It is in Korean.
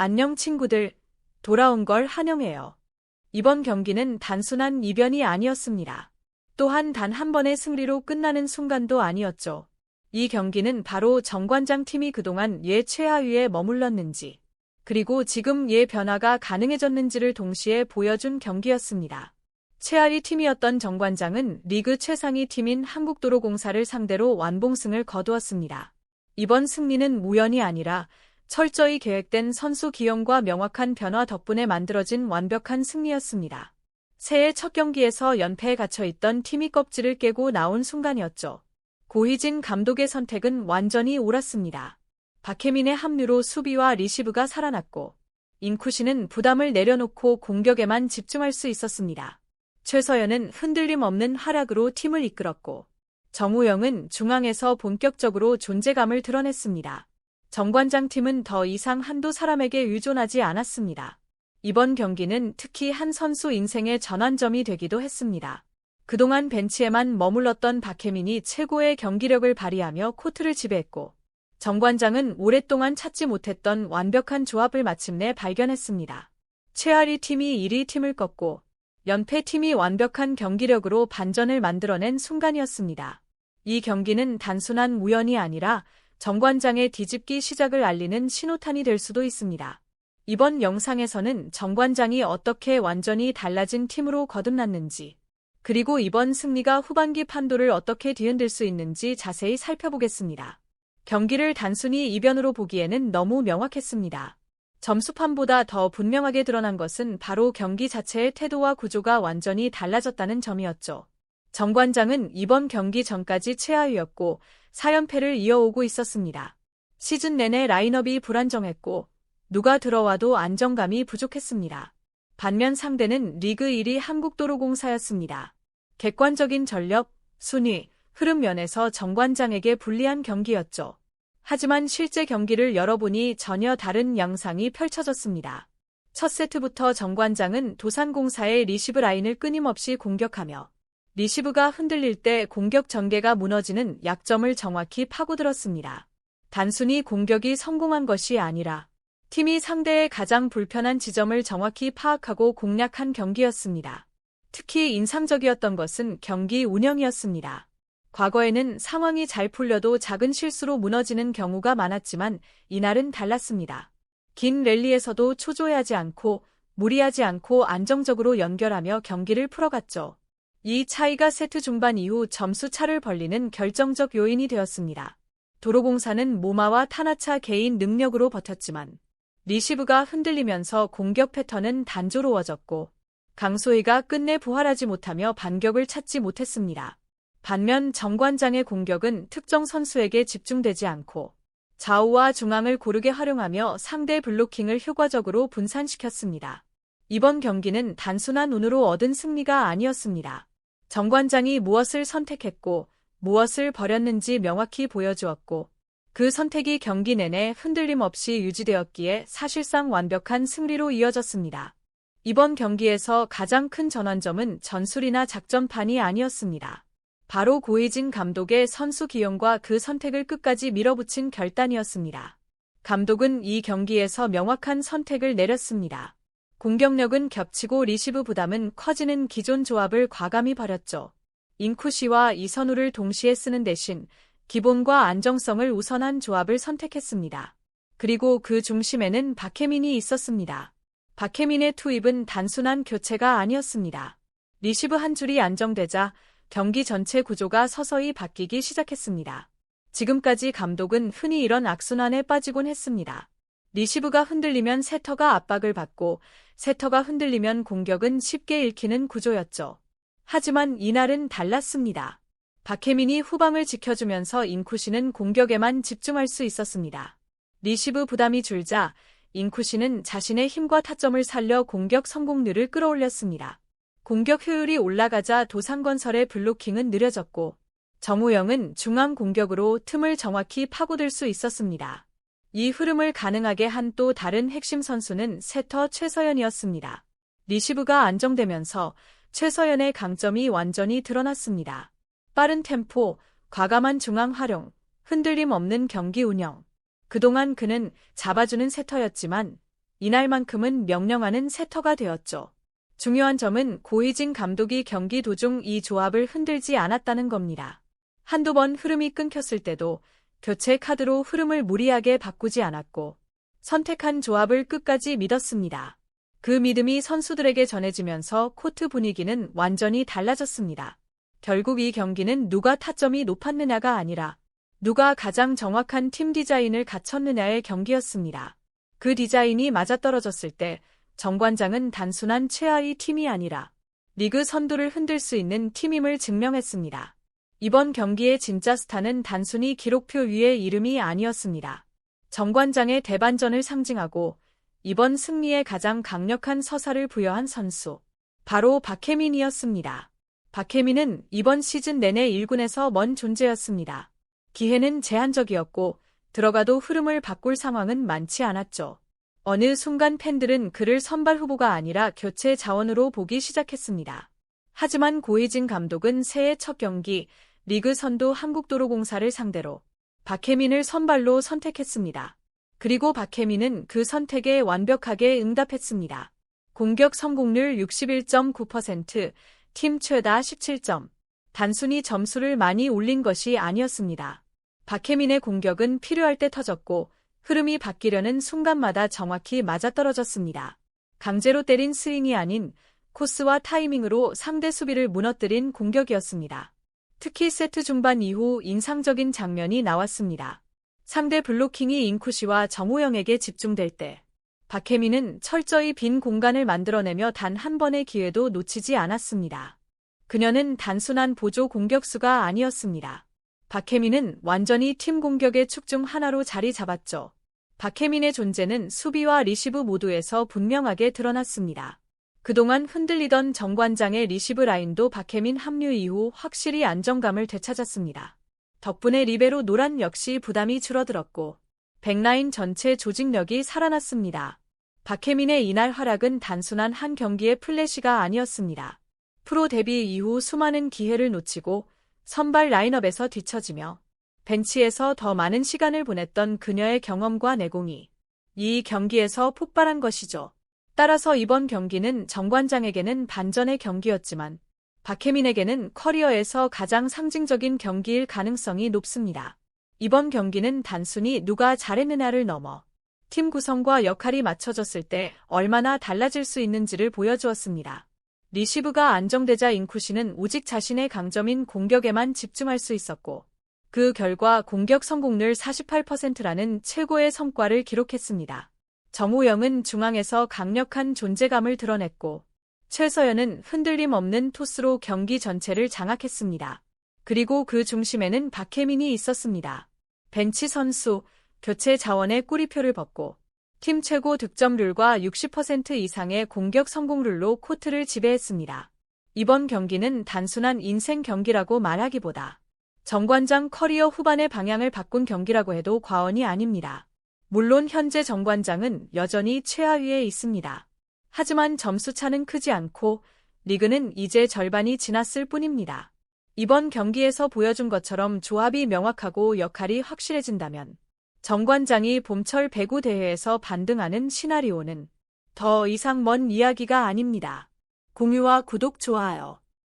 안녕 친구들, 돌아온 걸 환영해요. 이번 경기는 단순한 이변이 아니었습니다. 또한 단 한 번의 승리로 끝나는 순간도 아니었죠. 이 경기는 바로 정관장 팀이 그동안 예 최하위에 머물렀는지, 그리고 지금 예 변화가 가능해졌는지를 동시에 보여준 경기였습니다. 최하위 팀이었던 정관장은 리그 최상위 팀인 한국도로공사를 상대로 완봉승을 거두었습니다. 이번 승리는 우연이 아니라 철저히 계획된 선수 기용과 명확한 변화 덕분에 만들어진 완벽한 승리였습니다. 새해 첫 경기에서 연패에 갇혀있던 팀이 껍질을 깨고 나온 순간이었죠. 고희진 감독의 선택은 완전히 옳았습니다. 박혜민의 합류로 수비와 리시브가 살아났고, 인쿠시는 부담을 내려놓고 공격에만 집중할 수 있었습니다. 최서연은 흔들림 없는 활약으로 팀을 이끌었고, 정우영은 중앙에서 본격적으로 존재감을 드러냈습니다. 정관장 팀은 더 이상 한두 사람에게 의존하지 않았습니다. 이번 경기는 특히 한 선수 인생의 전환점이 되기도 했습니다. 그동안 벤치에만 머물렀던 박혜민이 최고의 경기력을 발휘하며 코트를 지배했고, 정관장은 오랫동안 찾지 못했던 완벽한 조합을 마침내 발견했습니다. 최하위 팀이 1위 팀을 꺾고 연패 팀이 완벽한 경기력으로 반전을 만들어낸 순간이었습니다. 이 경기는 단순한 우연이 아니라 정관장의 뒤집기 시작을 알리는 신호탄이 될 수도 있습니다. 이번 영상에서는 정관장이 어떻게 완전히 달라진 팀으로 거듭났는지, 그리고 이번 승리가 후반기 판도를 어떻게 뒤흔들 수 있는지 자세히 살펴보겠습니다. 경기를 단순히 이변으로 보기에는 너무 명확했습니다. 점수판보다 더 분명하게 드러난 것은 바로 경기 자체의 태도와 구조가 완전히 달라졌다는 점이었죠. 정관장은 이번 경기 전까지 최하위였고 4연패를 이어오고 있었습니다. 시즌 내내 라인업이 불안정했고 누가 들어와도 안정감이 부족했습니다. 반면 상대는 리그 1위 한국도로공사였습니다. 객관적인 전력, 순위, 흐름 면에서 정관장에게 불리한 경기였죠. 하지만 실제 경기를 열어보니 전혀 다른 양상이 펼쳐졌습니다. 첫 세트부터 정관장은 도산공사의 리시브 라인을 끊임없이 공격하며 리시브가 흔들릴 때 공격 전개가 무너지는 약점을 정확히 파고들었습니다. 단순히 공격이 성공한 것이 아니라 팀이 상대의 가장 불편한 지점을 정확히 파악하고 공략한 경기였습니다. 특히 인상적이었던 것은 경기 운영이었습니다. 과거에는 상황이 잘 풀려도 작은 실수로 무너지는 경우가 많았지만 이날은 달랐습니다. 긴 랠리에서도 초조해하지 않고 무리하지 않고 안정적으로 연결하며 경기를 풀어갔죠. 이 차이가 세트 중반 이후 점수 차를 벌리는 결정적 요인이 되었습니다. 도로공사는 모마와 타나차 개인 능력으로 버텼지만 리시브가 흔들리면서 공격 패턴은 단조로워졌고 강소희가 끝내 부활하지 못하며 반격을 찾지 못했습니다. 반면 정관장의 공격은 특정 선수에게 집중되지 않고 좌우와 중앙을 고르게 활용하며 상대 블로킹을 효과적으로 분산시켰습니다. 이번 경기는 단순한 운으로 얻은 승리가 아니었습니다. 정관장이 무엇을 선택했고 무엇을 버렸는지 명확히 보여주었고 그 선택이 경기 내내 흔들림 없이 유지되었기에 사실상 완벽한 승리로 이어졌습니다. 이번 경기에서 가장 큰 전환점은 전술이나 작전판이 아니었습니다. 바로 고희진 감독의 선수 기용과 그 선택을 끝까지 밀어붙인 결단이었습니다. 감독은 이 경기에서 명확한 선택을 내렸습니다. 공격력은 겹치고 리시브 부담은 커지는 기존 조합을 과감히 버렸죠. 인쿠시와 이선우를 동시에 쓰는 대신 기본과 안정성을 우선한 조합을 선택했습니다. 그리고 그 중심에는 박혜민이 있었습니다. 박혜민의 투입은 단순한 교체가 아니었습니다. 리시브 한 줄이 안정되자 경기 전체 구조가 서서히 바뀌기 시작했습니다. 지금까지 감독은 흔히 이런 악순환에 빠지곤 했습니다. 리시브가 흔들리면 세터가 압박을 받고 세터가 흔들리면 공격은 쉽게 읽히는 구조였죠. 하지만 이날은 달랐습니다. 박혜민이 후방을 지켜주면서 인쿠시는 공격에만 집중할 수 있었습니다. 리시브 부담이 줄자 인쿠시는 자신의 힘과 타점을 살려 공격 성공률을 끌어올렸습니다. 공격 효율이 올라가자 도산건설의 블로킹은 느려졌고 정우영은 중앙 공격으로 틈을 정확히 파고들 수 있었습니다. 이 흐름을 가능하게 한 또 다른 핵심 선수는 세터 최서연이었습니다. 리시브가 안정되면서 최서연의 강점이 완전히 드러났습니다. 빠른 템포, 과감한 중앙 활용, 흔들림 없는 경기 운영. 그동안 그는 잡아주는 세터였지만 이날만큼은 명령하는 세터가 되었죠. 중요한 점은 고이진 감독이 경기 도중 이 조합을 흔들지 않았다는 겁니다. 한두 번 흐름이 끊겼을 때도 교체 카드로 흐름을 무리하게 바꾸지 않았고 선택한 조합을 끝까지 믿었습니다. 그 믿음이 선수들에게 전해지면서 코트 분위기는 완전히 달라졌습니다. 결국 이 경기는 누가 타점이 높았느냐가 아니라 누가 가장 정확한 팀 디자인을 갖췄느냐의 경기였습니다. 그 디자인이 맞아떨어졌을 때 정관장은 단순한 최하위 팀이 아니라 리그 선두를 흔들 수 있는 팀임을 증명했습니다. 이번 경기의 진짜 스타는 단순히 기록표 위의 이름이 아니었습니다. 정관장의 대반전을 상징하고 이번 승리에 가장 강력한 서사를 부여한 선수, 바로 박혜민이었습니다. 박혜민은 이번 시즌 내내 1군에서 먼 존재였습니다. 기회는 제한적이었고 들어가도 흐름을 바꿀 상황은 많지 않았죠. 어느 순간 팬들은 그를 선발 후보가 아니라 교체 자원으로 보기 시작했습니다. 하지만 고이진 감독은 새해 첫 경기 리그 선두 한국도로공사를 상대로 박혜민을 선발로 선택했습니다. 그리고 박혜민은 그 선택에 완벽하게 응답했습니다. 공격 성공률 61.9%, 팀 최다 17점. 단순히 점수를 많이 올린 것이 아니었습니다. 박혜민의 공격은 필요할 때 터졌고 흐름이 바뀌려는 순간마다 정확히 맞아떨어졌습니다. 강제로 때린 스윙이 아닌 코스와 타이밍으로 상대 수비를 무너뜨린 공격이었습니다. 특히 세트 중반 이후 인상적인 장면이 나왔습니다. 상대 블로킹이 인쿠시와 정우영에게 집중될 때 박혜민은 철저히 빈 공간을 만들어내며 단 한 번의 기회도 놓치지 않았습니다. 그녀는 단순한 보조 공격수가 아니었습니다. 박혜민은 완전히 팀 공격의 축 중 하나로 자리 잡았죠. 박혜민의 존재는 수비와 리시브 모두에서 분명하게 드러났습니다. 그동안 흔들리던 정관장의 리시브 라인도 박혜민 합류 이후 확실히 안정감을 되찾았습니다. 덕분에 리베로 노란 역시 부담이 줄어들었고 백라인 전체 조직력이 살아났습니다. 박혜민의 이날 활약은 단순한 한 경기의 플래시가 아니었습니다. 프로 데뷔 이후 수많은 기회를 놓치고 선발 라인업에서 뒤처지며 벤치에서 더 많은 시간을 보냈던 그녀의 경험과 내공이 이 경기에서 폭발한 것이죠. 따라서 이번 경기는 정관장에게는 반전의 경기였지만 박혜민에게는 커리어에서 가장 상징적인 경기일 가능성이 높습니다. 이번 경기는 단순히 누가 잘했느냐를 넘어 팀 구성과 역할이 맞춰졌을 때 얼마나 달라질 수 있는지를 보여주었습니다. 리시브가 안정되자 인쿠시는 오직 자신의 강점인 공격에만 집중할 수 있었고 그 결과 공격 성공률 48%라는 최고의 성과를 기록했습니다. 정우영은 중앙에서 강력한 존재감을 드러냈고 최서연은 흔들림 없는 토스로 경기 전체를 장악했습니다. 그리고 그 중심에는 박혜민이 있었습니다. 벤치 선수, 교체 자원의 꼬리표를 벗고 팀 최고 득점률과 60% 이상의 공격 성공률로 코트를 지배했습니다. 이번 경기는 단순한 인생 경기라고 말하기보다 정관장 커리어 후반의 방향을 바꾼 경기라고 해도 과언이 아닙니다. 물론 현재 정관장은 여전히 최하위에 있습니다. 하지만 점수차는 크지 않고 리그는 이제 절반이 지났을 뿐입니다. 이번 경기에서 보여준 것처럼 조합이 명확하고 역할이 확실해진다면 정관장이 봄철 배구 대회에서 반등하는 시나리오는 더 이상 먼 이야기가 아닙니다. 공유와 구독, 좋아요.